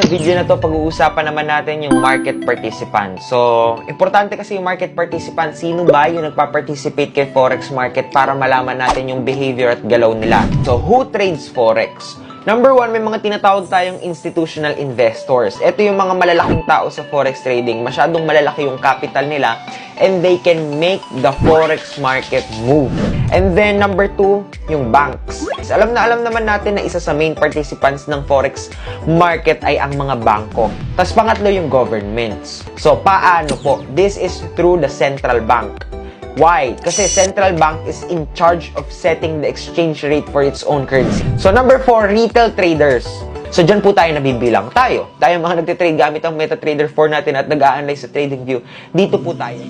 Sa video na to, pag-uusapan naman natin yung market participant. So, importante kasi yung market participant. Sino ba yung nagpa-participate kay Forex market para malaman natin yung behavior at galaw nila? So, who trades Forex? Number one, may mga tinatawag tayong institutional investors. Ito yung mga malalaking tao sa Forex trading. Masyadong malalaki yung capital nila and they can make the Forex market move. And then, number two, yung banks. Alam naman natin na isa sa main participants ng Forex market ay ang mga bangko. Tapos pangatlo yung governments. So, paano po? This is through the central bank. Why? Kasi central bank is in charge of setting the exchange rate for its own currency. So, number 4, retail traders. So, dyan po tayo nabibilang. Tayo mga nagtitrade gamit ang MetaTrader 4 natin at nag-a-analyze sa TradingView. Dito po tayo.